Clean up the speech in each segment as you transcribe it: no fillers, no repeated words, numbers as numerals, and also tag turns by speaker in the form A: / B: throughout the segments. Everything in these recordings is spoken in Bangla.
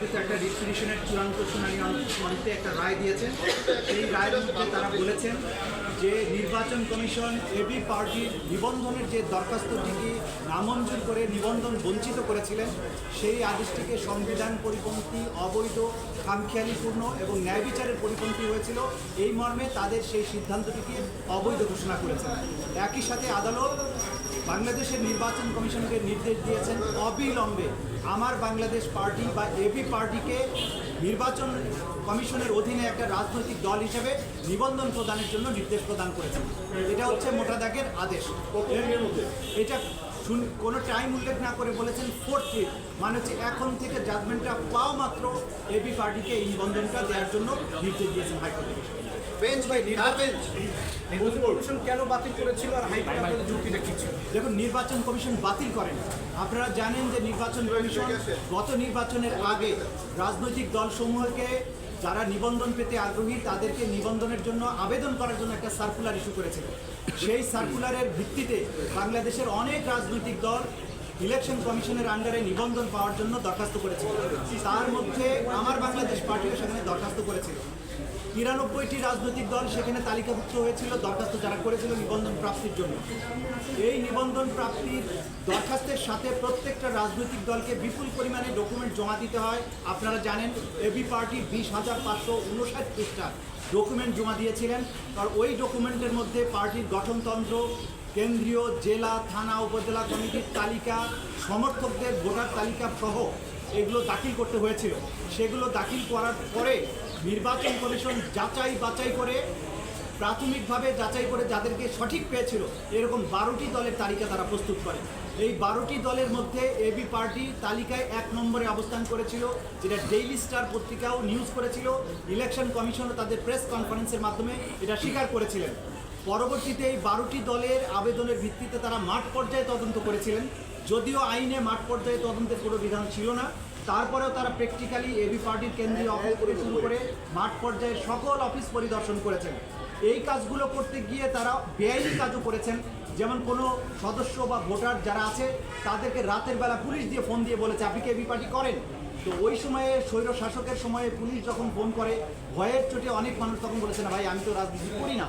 A: আয়োজিত একটা রিট পিটিশনের চূড়ান্ত শুনানি অন্তে একটা রায় দিয়েছেন। সেই রায়ের মধ্যে তারা বলেছেন যে নির্বাচন কমিশন এবি পার্টির নিবন্ধনের যে দরখাস্তটিকে নামঞ্জুর করে নিবন্ধন বঞ্চিত করেছিলেন, সেই আদেশটিকে সংবিধান পরিপন্থী, অবৈধ, খামখেয়ালিপূর্ণ এবং ন্যায় বিচারের পরিপন্থী হয়েছিল। এই মর্মে তাদের সেই সিদ্ধান্তটিকে অবৈধ ঘোষণা করেছেন। একই সাথে আদালত বাংলাদেশের নির্বাচন কমিশনকে নির্দেশ দিয়েছেন অবিলম্বে আমার বাংলাদেশ পার্টি বা এবি পার্টিকে নির্বাচন কমিশনের অধীনে একটা রাজনৈতিক দল হিসেবে নিবন্ধন প্রদানের জন্য নির্দেশ প্রদান করেছেন। এটা হচ্ছে মোটা দাগের আদেশ। এটা কোনো টাইম উল্লেখ না করে বলেছেন ফোর্থ, মানে হচ্ছে এখন থেকে জাজমেন্টটা পাওয়া মাত্র এবি পার্টিকে এই নিবন্ধনটা দেওয়ার জন্য নির্দেশ দিয়েছেন হাইকোর্ট।
B: নির্বাচন কমিশন কেন বাতিল করেছিল আর হাইকোর্টের যুক্তিটা কি ছিল?
A: দেখুন, নির্বাচন কমিশন বাতিল করেন। আপনারা জানেন যে নির্বাচন কমিশন গত নির্বাচনের আগে রাজনৈতিক দলসমূহকে যারা নিবন্ধন পেতে আগ্রহী তাদেরকে নিবন্ধনের জন্য আবেদন করার জন্য একটা সার্কুলার ইস্যু করেছিল। সেই সার্কুলারের ভিত্তিতে বাংলাদেশের অনেক রাজনৈতিক দল ইলেকশন কমিশনের আন্ডারে নিবন্ধন পাওয়ার জন্য দরখাস্ত করেছিল। তার মধ্যে আমার বাংলাদেশ পার্টিও সেখানে দরখাস্ত করেছিল। ৯৩টি রাজনৈতিক দল সেখানে তালিকাভুক্ত হয়েছিল দরখাস্ত যারা করেছিল নিবন্ধন প্রাপ্তির জন্য। এই নিবন্ধন প্রাপ্তির দরখাস্তের সাথে প্রত্যেকটা রাজনৈতিক দলকে বিপুল পরিমাণে ডকুমেন্ট জমা দিতে হয়। আপনারা জানেন এবি পার্টি ২০,৫৫৯ পৃষ্ঠার ডকুমেন্ট জমা দিয়েছিলেন। আর ওই ডকুমেন্টের মধ্যে পার্টির গঠনতন্ত্র, কেন্দ্রীয়, জেলা, থানা, উপজেলা কমিটির তালিকা, সমর্থকদের ভোটার তালিকা সহ এগুলো দাখিল করতে হয়েছিল। সেগুলো দাখিল করার পরে নির্বাচন কমিশন যাচাই বাছাই করে প্রাথমিকভাবে যাচাই করে যাদেরকে সঠিক পেয়েছিল এরকম 12টি দলের তালিকা তারা প্রস্তুত করে। এই 12টি দলের মধ্যে এবি পার্টি তালিকায় 1 নম্বরে অবস্থান করেছিল, যেটা ডেইলি স্টার পত্রিকাও নিউজ করেছিল। ইলেকশন কমিশনও তাদের প্রেস কনফারেন্সের মাধ্যমে এটা স্বীকার করেছিলেন। পরবর্তীতে এই 12টি দলের আবেদনের ভিত্তিতে তারা মাঠ পর্যায়ে তদন্ত করেছিলেন। যদিও আইনে মাঠ পর্যায়ে তদন্তের কোনো বিধান ছিল না, তারপরেও তারা প্র্যাকটিক্যালি এবি পার্টির কেন্দ্রীয় অফিস থেকে শুরু করে মাঠ পর্যায়ে সকল অফিস পরিদর্শন করেছেন। এই কাজগুলো করতে গিয়ে তারা বেআইনি কাজও করেছেন। যেমন কোনো সদস্য বা ভোটার যারা আছে তাদেরকে রাতের বেলা পুলিশ দিয়ে ফোন দিয়ে বলেছে আপনি কি এবি পার্টি করেন? তো ওই সময়ে স্বৈর শাসকের সময়ে পুলিশ যখন ফোন করে ভয়ের চোটে অনেক মানুষ তখন বলেছে না ভাই আমি তো রাজনীতি করি না।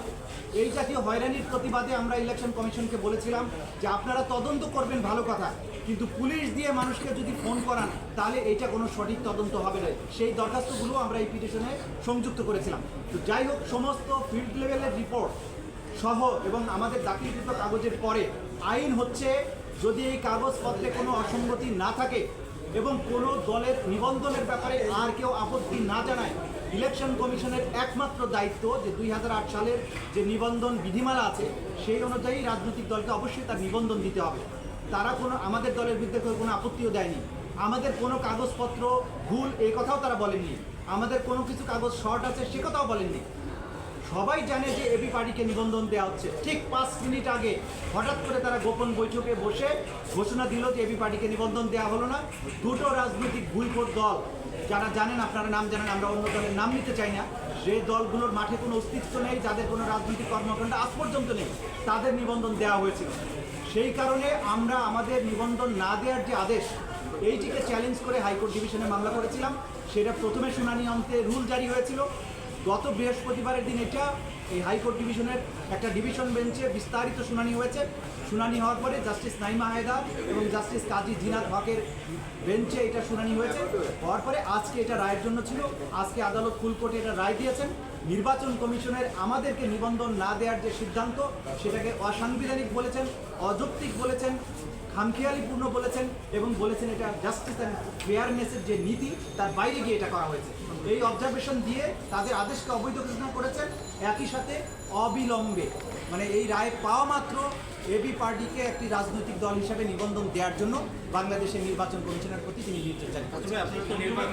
A: এই জাতীয় হয়রানির প্রতিবাদে আমরা ইলেকশন কমিশনকে বলেছিলাম যে আপনারা তদন্ত করবেন ভালো কথা, কিন্তু পুলিশ দিয়ে মানুষকে যদি ফোন করান তাহলে এইটা কোনো সঠিক তদন্ত হবে না। সেই দরখাস্তগুলো আমরা এই পিটিশনে সংযুক্ত করেছিলাম। তো যাই হোক, সমস্ত ফিল্ড লেভেলের রিপোর্ট সহ এবং আমাদের দাখিলকৃত কাগজের পরে আইন হচ্ছে যদি এই কাগজপত্রে কোনো অসঙ্গতি না থাকে এবং কোনো দলের নিবন্ধনের ব্যাপারে আর কেউ আপত্তি না জানায়, ইলেকশন কমিশনের একমাত্র দায়িত্ব যে ২০০৮ সালের যে নিবন্ধন বিধিমালা আছে সেই অনুযায়ী রাজনৈতিক দলকে অবশ্যই তার নিবন্ধন দিতে হবে। তারা আমাদের দলের বিরুদ্ধে কোনো আপত্তিও দেয়নি। আমাদের কোনো কাগজপত্র ভুল এই কথাও তারা বলেননি। আমাদের কোনো কিছু কাগজ শর্ট আছে সে কথাও বলেননি। সবাই জানে যে এবি পার্টিকে নিবন্ধন দেওয়া হচ্ছে। ঠিক 5 মিনিট আগে হঠাৎ করে তারা গোপন বৈঠকে বসে ঘোষণা দিল যে এবি পার্টিকে নিবন্ধন দেওয়া হলো না। দুটো রাজনৈতিক ভুলখোর দল, যারা জানেন, আপনারা নাম জানেন, আমরা অন্য দলের নাম নিতে চাই না, যে দলগুলোর মাঠে কোনো অস্তিত্ব নেই, যাদের কোনো রাজনৈতিক কর্মকাণ্ড আজ পর্যন্ত নেই, তাদের নিবন্ধন দেওয়া হয়েছিল। সেই কারণে আমরা আমাদের নিবন্ধন না দেওয়ার যে আদেশ, এইটিকে চ্যালেঞ্জ করে হাইকোর্ট ডিভিশনে মামলা করেছিলাম। সেটা প্রথমে শুনানি অন্তে রুল জারি হয়েছিল। গত বৃহস্পতিবারের দিন এটা এই হাইকোর্ট ডিভিশনের একটা ডিভিশন বেঞ্চে বিস্তারিত শুনানি হয়েছে। শুনানি হওয়ার পরে জাস্টিস নাইমা হায়দার এবং জাস্টিস কাজী জিনাত হকের বেঞ্চে এটা শুনানি হয়েছে। হওয়ার পরে আজকে এটা রায়ের জন্য ছিল। আজকে আদালত ফুল কোর্টে এটা রায় দিয়েছেন। নির্বাচন কমিশনের আমাদেরকে নিবন্ধন না দেওয়ার যে সিদ্ধান্ত সেটাকে অসাংবিধানিক বলেছেন, অযৌক্তিক বলেছেন, খামখেয়ালিপূর্ণ বলেছেন এবং বলেছেন এটা জাস্টিস অ্যান্ড ফেয়ারনেসের যে নীতি তার বাইরে গিয়ে এটা করা হয়েছে। এই অবজারভেশন দিয়ে তাদের আদেশকে অবৈধ ঘোষণা করেছেন। একই সাথে অবিলম্বে, মানে এই রায় পাওয়া মাত্র এবি পার্টিকে একটি রাজনৈতিক দল হিসাবে নিবন্ধন দেওয়ার জন্য বাংলাদেশের নির্বাচন কমিশনের প্রতি তিনি নির্দেশ জারি করেছেন।